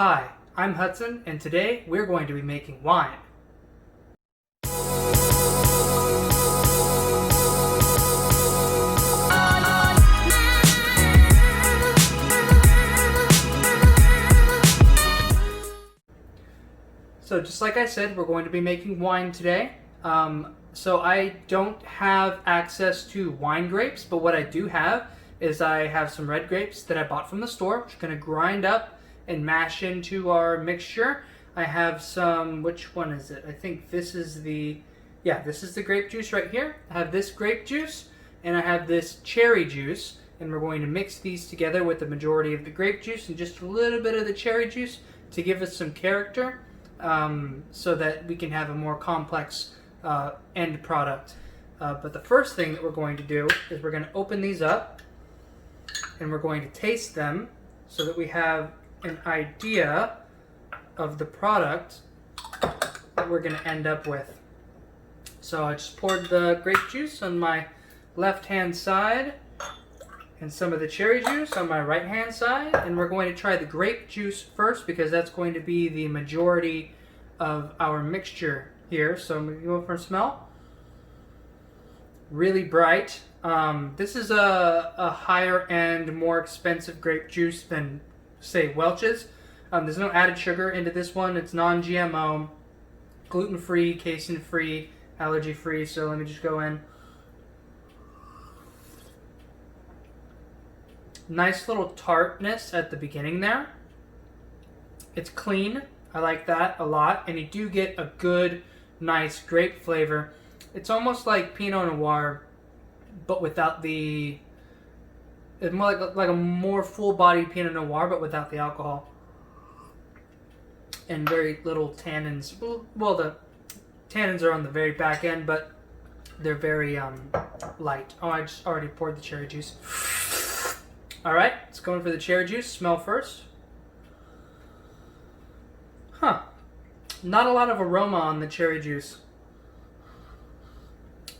Hi, I'm Hudson, and today we're going to be making wine. So just like I said, we're going to be making wine today. So I don't have access to wine grapes, but what I do have is I have some red grapes that I bought from the store, which I'm going to grind up and mash into our mixture. I have some, which one is it? I think this is the grape juice right here. I have this grape juice and I have this cherry juice, and we're going to mix these together with the majority of the grape juice and just a little bit of the cherry juice to give us some character, so that we can have a more complex end product. But the first thing that we're going to do is we're going to open these up and we're going to taste them so that we have an idea of the product that we're going to end up with. So I just poured the grape juice on my left hand side and some of the cherry juice on my right hand side, and we're going to try the grape juice first because that's going to be the majority of our mixture here. So I'm going to go for a smell. Really bright. This is a higher end, more expensive grape juice than, say, Welch's. There's no added sugar into this one. It's non-GMO, gluten-free, casein-free, allergy-free. So let me just go in. Nice little tartness at the beginning there. It's clean. I like that a lot. And you do get a good, nice grape flavor. It's almost like Pinot Noir, but without the... It's more like a more full-bodied Pinot Noir, but without the alcohol. And very little tannins. Well, the tannins are on the very back end, but they're very light. Oh, I just already poured the cherry juice. Alright, let's go in for the cherry juice. Smell first. Not a lot of aroma on the cherry juice.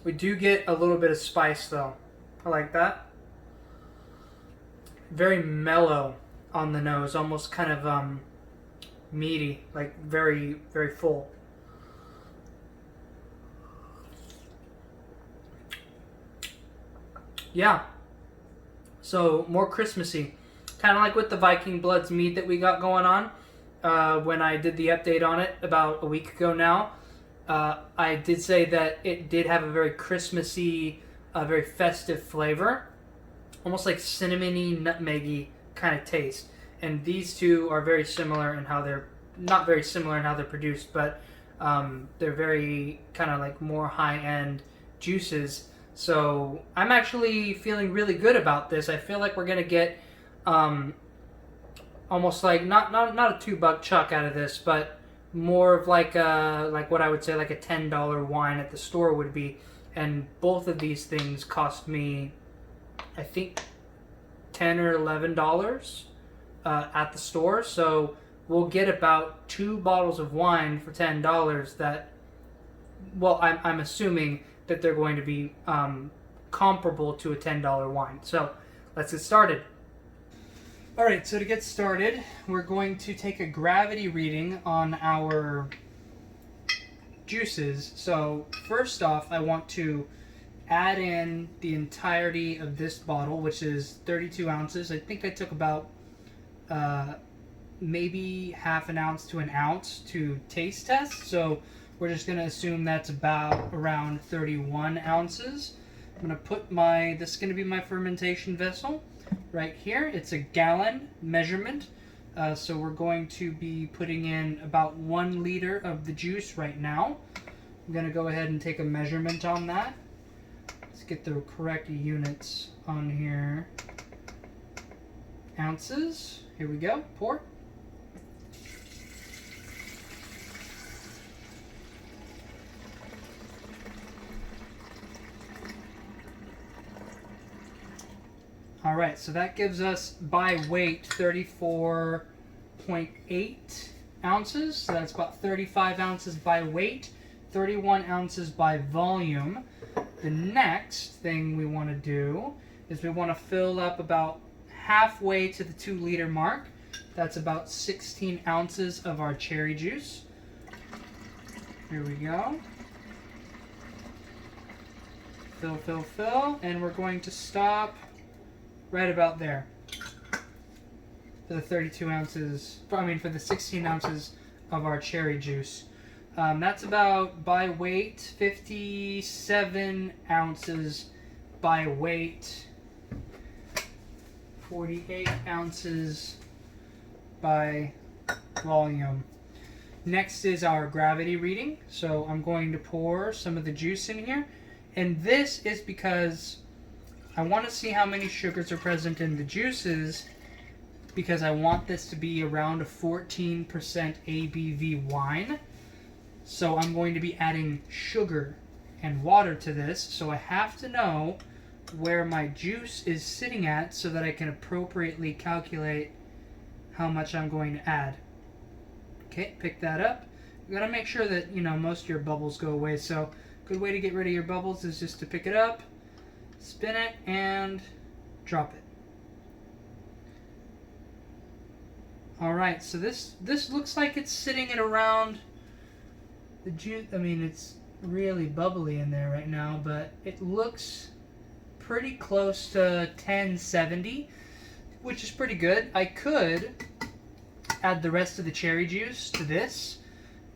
We do get a little bit of spice though. I like that. Very mellow on the nose, almost kind of meaty, like very, very full. Yeah. So more Christmassy, kind of like with the Viking Bloods mead that we got going on. When I did the update on it about a week ago now, I did say that it did have a very Christmassy, very festive flavor, almost like cinnamony, nutmeggy kind of taste. And these two are very similar in how they're not very similar in how they're produced, but they're very kind of like more high-end juices. So I'm actually feeling really good about this. I feel like we're gonna get almost like not a $2 chuck out of this, but more of like what I would say like a $10 wine at the store would be. And both of these things cost me, I think, $10 or $11 at the store. So we'll get about 2 bottles of wine for $10 that, well, I'm assuming that they're going to be comparable to a $10 wine. So let's get started. Alright, so to get started, we're going to take a gravity reading on our juices. So first off, I want to add in the entirety of this bottle, which is 32 ounces. I think I took about maybe half an ounce to an ounce to taste test. So we're just going to assume that's about around 31 ounces. I'm going to put this is going to be my fermentation vessel right here. It's a gallon measurement. So we're going to be putting in about 1 liter of the juice right now. I'm going to go ahead and take a measurement on that. Let's get the correct units on here. Ounces. Here we go. Pour. Alright, so that gives us by weight 34.8 ounces. So that's about 35 ounces by weight, 31 ounces by volume. The next thing we want to do is we want to fill up about halfway to the 2 liter mark. That's about 16 ounces of our cherry juice. Here we go. Fill, fill, fill. And we're going to stop right about there. For the 32 ounces, for the 16 ounces of our cherry juice. That's about, by weight, 57 ounces by weight, 48 ounces by volume. Next is our gravity reading. So I'm going to pour some of the juice in here. And this is because I want to see how many sugars are present in the juices, because I want this to be around a 14% ABV wine. So I'm going to be adding sugar and water to this. So I have to know where my juice is sitting at so that I can appropriately calculate how much I'm going to add. Okay, pick that up. You gotta make sure that, most of your bubbles go away. So a good way to get rid of your bubbles is just to pick it up, spin it, and drop it. Alright, so this looks like it's sitting at around the juice. It's really bubbly in there right now, but it looks pretty close to 1070, which is pretty good. I could add the rest of the cherry juice to this,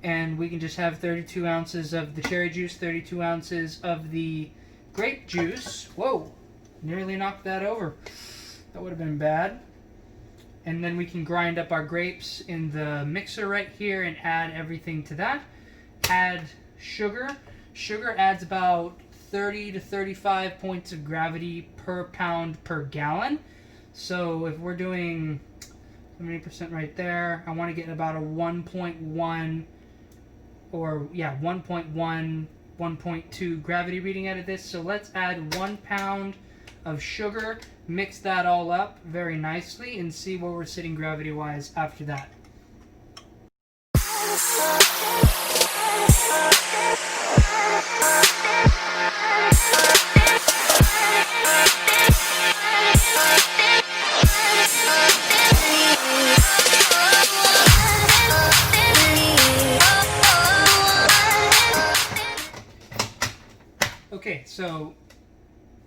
and we can just have 32 ounces of the cherry juice, 32 ounces of the grape juice. Whoa, nearly knocked that over. That would have been bad. And then we can grind up our grapes in the mixer right here and add everything to that. Add sugar. Sugar adds about 30 to 35 points of gravity per pound per gallon. So if we're doing 70% right there, I want to get about a 1.1 or 1.1, 1.2 gravity reading out of this. So let's add 1 pound of sugar, mix that all up very nicely, and see where we're sitting gravity-wise after that. Okay, so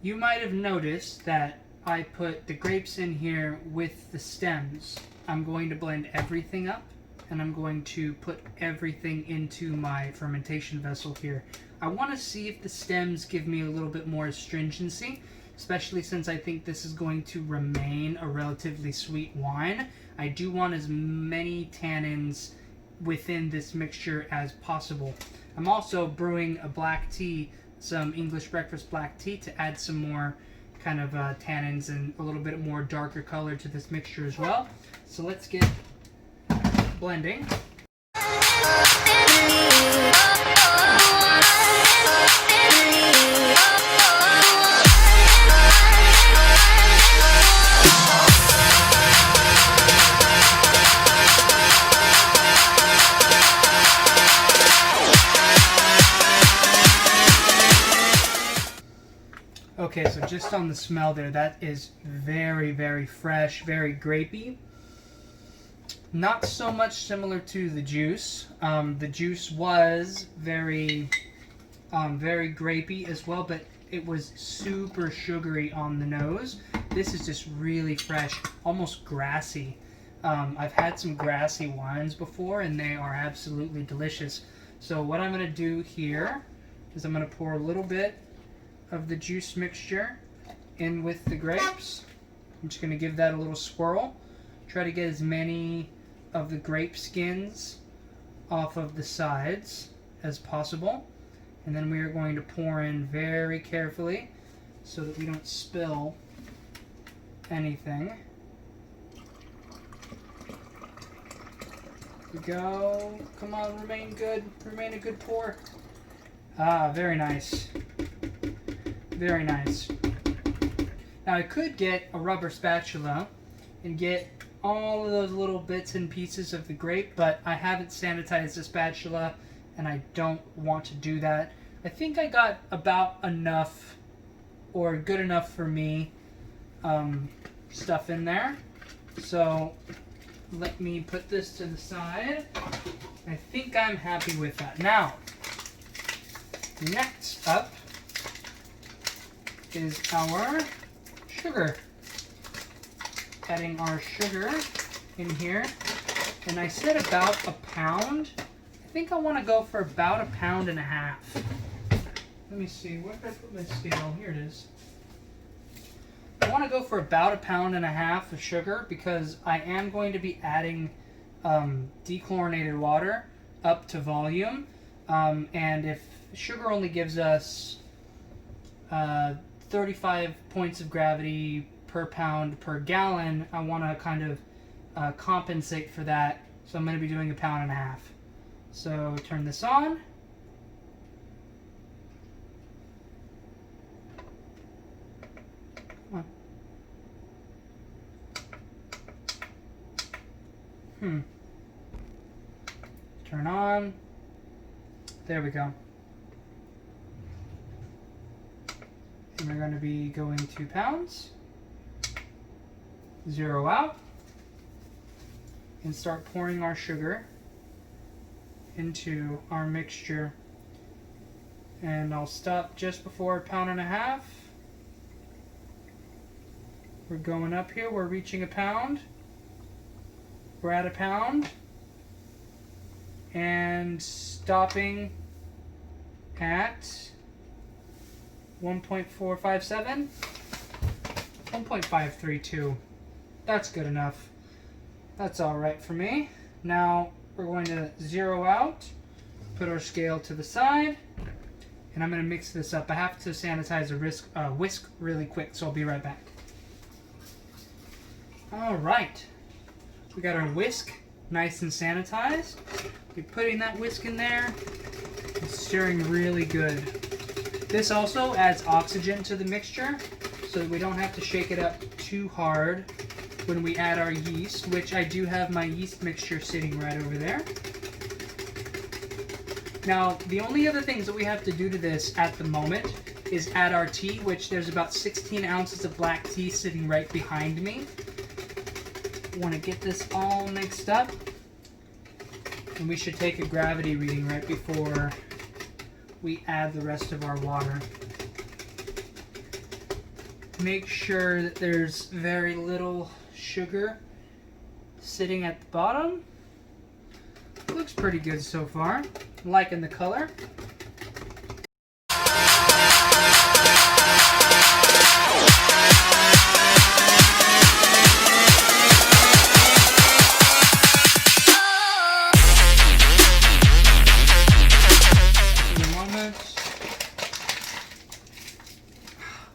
you might have noticed that I put the grapes in here with the stems. I'm going to blend everything up, and I'm going to put everything into my fermentation vessel here. I want to see if the stems give me a little bit more astringency, especially since I think this is going to remain a relatively sweet wine. I do want as many tannins within this mixture as possible. I'm also brewing a black tea, some English breakfast black tea, to add some more kind of tannins and a little bit more darker color to this mixture as well. So let's get blending. Okay, so just on the smell there, that is very, very fresh, very grapey. Not so much similar to the juice. The juice was very grapey as well, but it was super sugary on the nose. This is just really fresh, almost grassy. I've had some grassy wines before, and they are absolutely delicious. So what I'm going to do here is I'm going to pour a little bit of the juice mixture in with the grapes. I'm just going to give that a little swirl. Try to get as many of the grape skins off of the sides as possible. And then we are going to pour in very carefully so that we don't spill anything. Here we go. Come on, remain good. Remain a good pour. Ah, very nice. Very nice. Now I could get a rubber spatula and get all of those little bits and pieces of the grape, but I haven't sanitized the spatula and I don't want to do that. I think I got about enough, or good enough for me, stuff in there. So let me put this to the side. I think I'm happy with that. Now, next up is our sugar. Adding our sugar in here. And I said about a pound. I think I want to go for about 1.5 pounds. Let me see, where did I put my scale? Here it is. I want to go for about 1.5 pounds of sugar because I am going to be adding dechlorinated water up to volume. And if sugar only gives us 35 points of gravity per pound per gallon, I want to kind of compensate for that. So I'm going to be doing 1.5 pounds. So turn this on. Come on. Turn on. There we go. And we're going to be going 2 pounds. 0 out. And start pouring our sugar into our mixture. And I'll stop just before 1.5 pounds. We're going up here. We're reaching 1 pound. We're at 1 pound. And stopping at 1.457. 1.532. That's good enough. That's alright for me. Now we're going to 0 out, put our scale to the side, and I'm going to mix this up. I have to sanitize a whisk really quick, so I'll be right back. Alright, we got our whisk nice and sanitized. We're putting that whisk in there and stirring really good. This also adds oxygen to the mixture so that we don't have to shake it up too hard when we add our yeast, which I do have my yeast mixture sitting right over there. Now, the only other things that we have to do to this at the moment is add our tea, which there's about 16 ounces of black tea sitting right behind me. I want to get this all mixed up. And we should take a gravity reading right before we add the rest of our water. Make sure that there's very little sugar sitting at the bottom. Looks pretty good so far. Liking the color.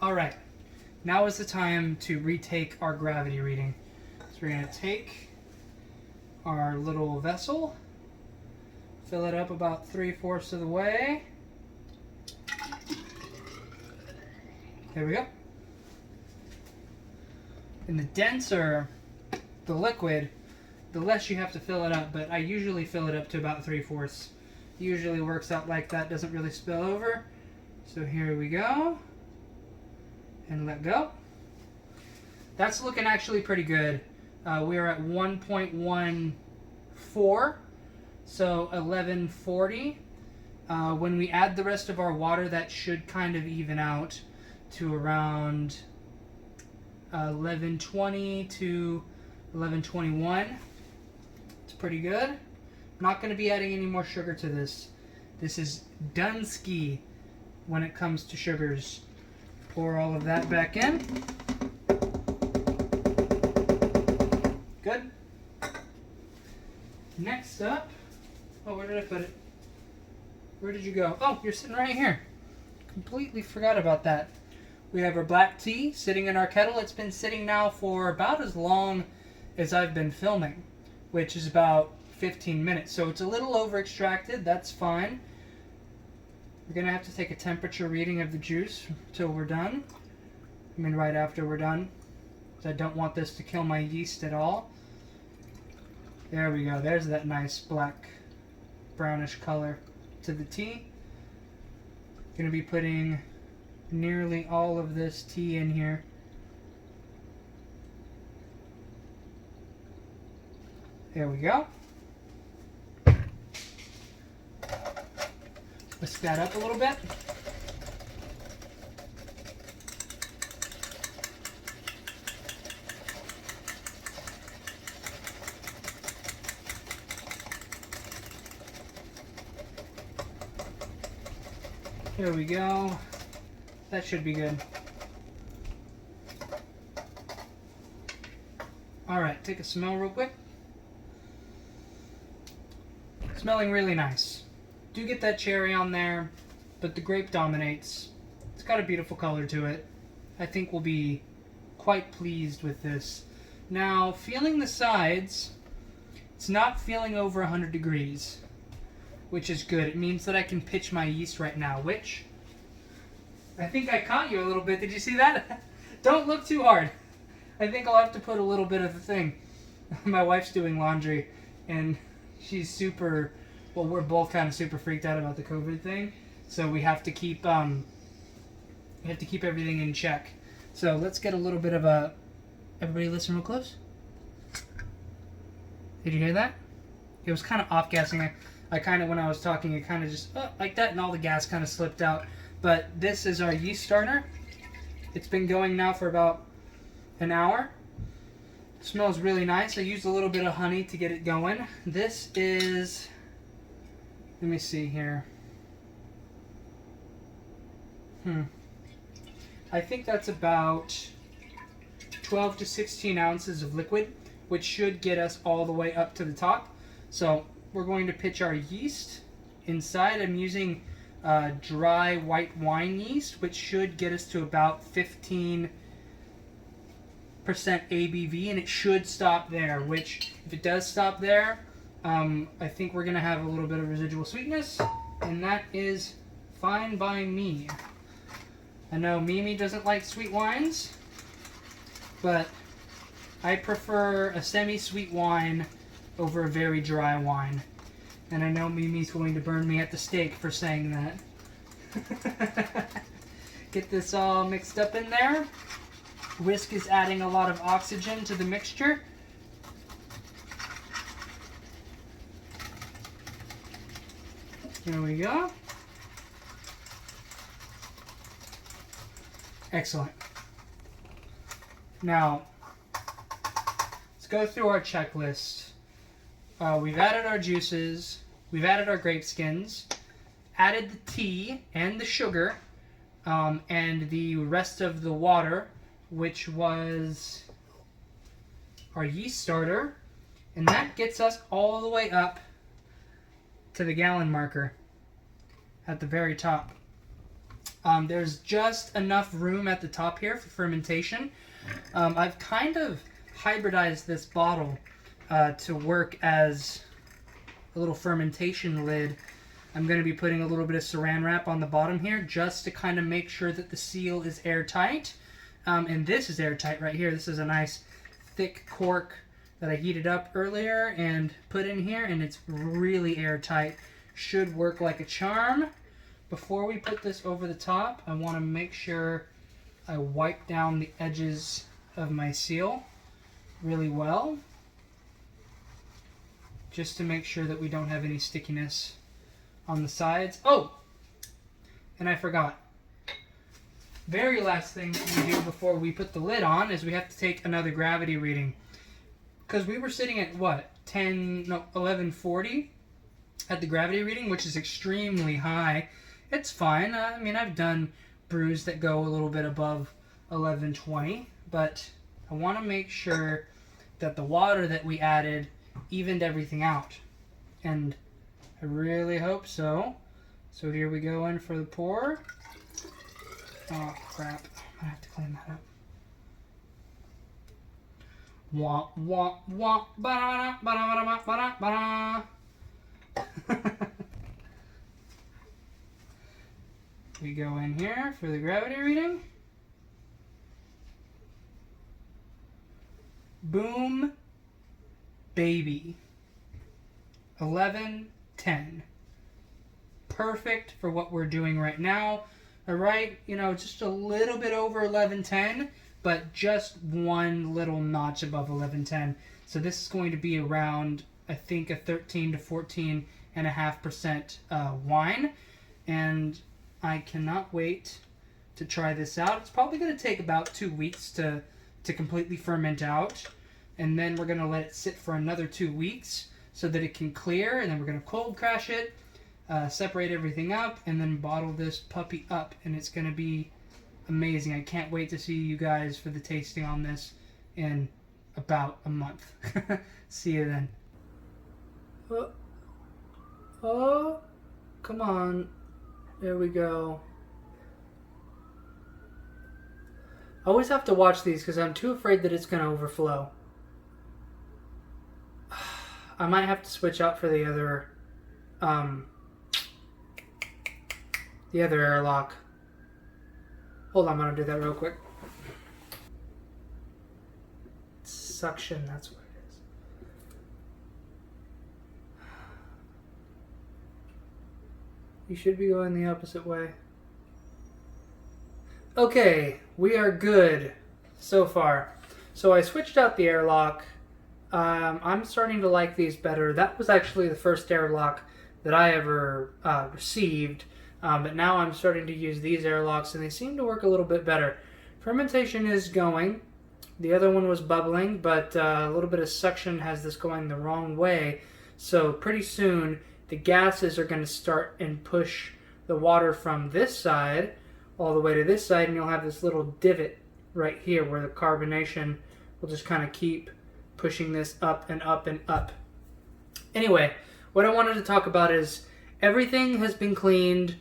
Alright, now is the time to retake our gravity reading. So we're going to take our little vessel, fill it up about 3/4 of the way. There we go. And the denser the liquid, the less you have to fill it up, but I usually fill it up to about 3/4. Usually works out like that, doesn't really spill over. So here we go. And let go. That's looking actually pretty good. We are at 1.14, so 1140. When we add the rest of our water, that should kind of even out to around 1120 to 1121. It's pretty good. I'm not going to be adding any more sugar to this. This is Dunsky when it comes to sugars. Pour all of that back in. Good. Next up, oh, where did I put it? Where did you go? Oh, you're sitting right here. Completely forgot about that. We have our black tea sitting in our kettle. It's been sitting now for about as long as I've been filming, which is about 15 minutes. So it's a little over extracted. That's fine. We're going to have to take a temperature reading of the juice until we're done. I mean, right after we're done. Because I don't want this to kill my yeast at all. There we go. There's that nice black brownish color to the tea. Going to be putting nearly all of this tea in here. There we go. Whisk that up a little bit. Here we go. That should be good. Alright, take a smell real quick. Smelling really nice. Do get that cherry on there, but the grape dominates. It's got a beautiful color to it. I think we'll be quite pleased with this. Now, feeling the sides, it's not feeling over 100 degrees, which is good. It means that I can pitch my yeast right now, which I think I caught you a little bit. Did you see that? Don't look too hard. I think I'll have to put a little bit of the thing. My wife's doing laundry, and she's super, well, we're both kind of super freaked out about the COVID thing, so we have to keep everything in check. So let's get a little bit of a, everybody listen real close. Did you hear that? It was kind of off-gassing. I kind of, when I was talking, it kind of just, like that, and all the gas kind of slipped out. But this is our yeast starter. It's been going now for about an hour. It smells really nice. I used a little bit of honey to get it going. This is, let me see here. I think that's about 12 to 16 ounces of liquid, which should get us all the way up to the top. So we're going to pitch our yeast inside. I'm using dry white wine yeast, which should get us to about 15% ABV, and it should stop there, which if it does stop there, I think we're going to have a little bit of residual sweetness, and that is fine by me. I know Mimi doesn't like sweet wines, but I prefer a semi-sweet wine over a very dry wine. And I know Mimi's going to burn me at the stake for saying that. Get this all mixed up in there. Whisk is adding a lot of oxygen to the mixture. There we go. Excellent. Now, let's go through our checklist. We've added our juices, we've added our grape skins, added the tea and the sugar, and the rest of the water, which was our yeast starter, and that gets us all the way up to the gallon marker at the very top. There's just enough room at the top here for fermentation. I've kind of hybridized this bottle to work as a little fermentation lid. I'm going to be putting a little bit of saran wrap on the bottom here just to kind of make sure that the seal is airtight. And this is airtight right here. This is a nice thick cork that I heated up earlier and put in here, and it's really airtight. Should work like a charm. Before we put this over the top, I want to make sure I wipe down the edges of my seal really well, just to make sure that we don't have any stickiness on the sides. Oh, and I forgot. Very last thing that we do before we put the lid on is we have to take another gravity reading. Because we were sitting at what, 1140 at the gravity reading, which is extremely high. It's fine. I mean, I've done brews that go a little bit above 1120, but I want to make sure that the water that we added evened everything out, and I really hope so. So here we go in for the pour. Oh crap, I have to clean that up. Wah wah wah ba da ba da ba da ba da. We go in here for the gravity reading. Boom, baby. 1110. Perfect for what we're doing right now. All right, you know, just a little bit over 1110, but just one little notch above 1110. So this is going to be around, I think, a 13 to 14.5% wine. And I cannot wait to try this out. It's probably going to take about 2 weeks to completely ferment out. And then we're going to let it sit for another 2 weeks so that it can clear. And then we're going to cold crash it, separate everything up, and then bottle this puppy up. And it's going to be amazing. I can't wait to see you guys for the tasting on this in about a month. See you then. Oh, come on. There we go. I always have to watch these because I'm too afraid that it's going to overflow. I might have to switch out for the other airlock. Hold on, I'm going to do that real quick. Suction, that's what it is. You should be going the opposite way. Okay, we are good so far. So I switched out the airlock. I'm starting to like these better. That was actually the first airlock that I ever received. But now I'm starting to use these airlocks, and they seem to work a little bit better. Fermentation is going. The other one was bubbling, but a little bit of suction has this going the wrong way. So pretty soon, the gases are going to start and push the water from this side all the way to this side, and you'll have this little divot right here where the carbonation will just kind of keep pushing this up and up and up. Anyway, what I wanted to talk about is everything has been cleaned.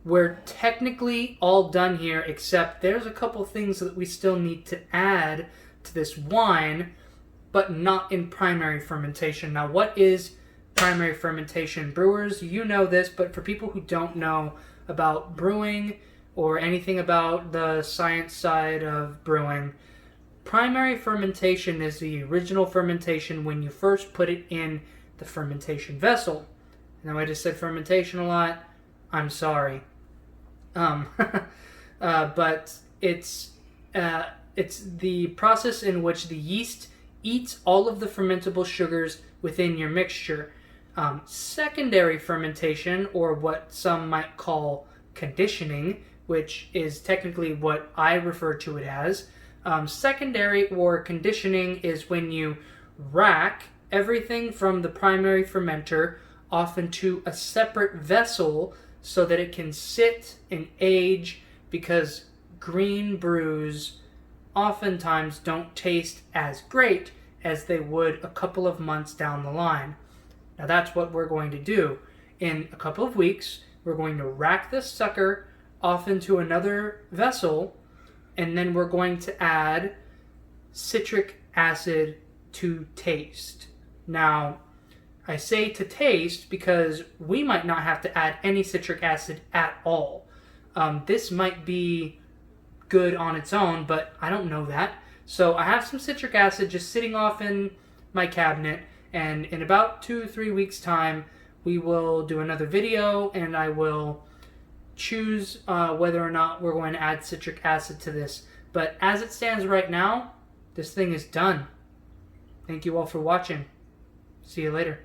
We're technically all done here, except there's a couple things that we still need to add to this wine, but not in primary fermentation. Now, what is primary fermentation? Brewers, you know this, but for people who don't know about brewing or anything about the science side of brewing, primary fermentation is the original fermentation when you first put it in the fermentation vessel. Now, I just said fermentation a lot. I'm sorry. But it's the process in which the yeast eats all of the fermentable sugars within your mixture. Secondary fermentation, or what some might call conditioning, which is technically what I refer to it as. Secondary or conditioning is when you rack everything from the primary fermenter off into a separate vessel so that it can sit and age, because green brews oftentimes don't taste as great as they would a couple of months down the line. Now that's what we're going to do. In a couple of weeks, we're going to rack this sucker off into another vessel, and then we're going to add citric acid to taste. Now, I say to taste because we might not have to add any citric acid at all. This might be good on its own, but I don't know that. So I have some citric acid just sitting off in my cabinet, and in about 2-3 weeks time, we will do another video, and I will choose whether or not we're going to add citric acid to this. But as it stands right now, this thing is done. Thank you all for watching. See you later.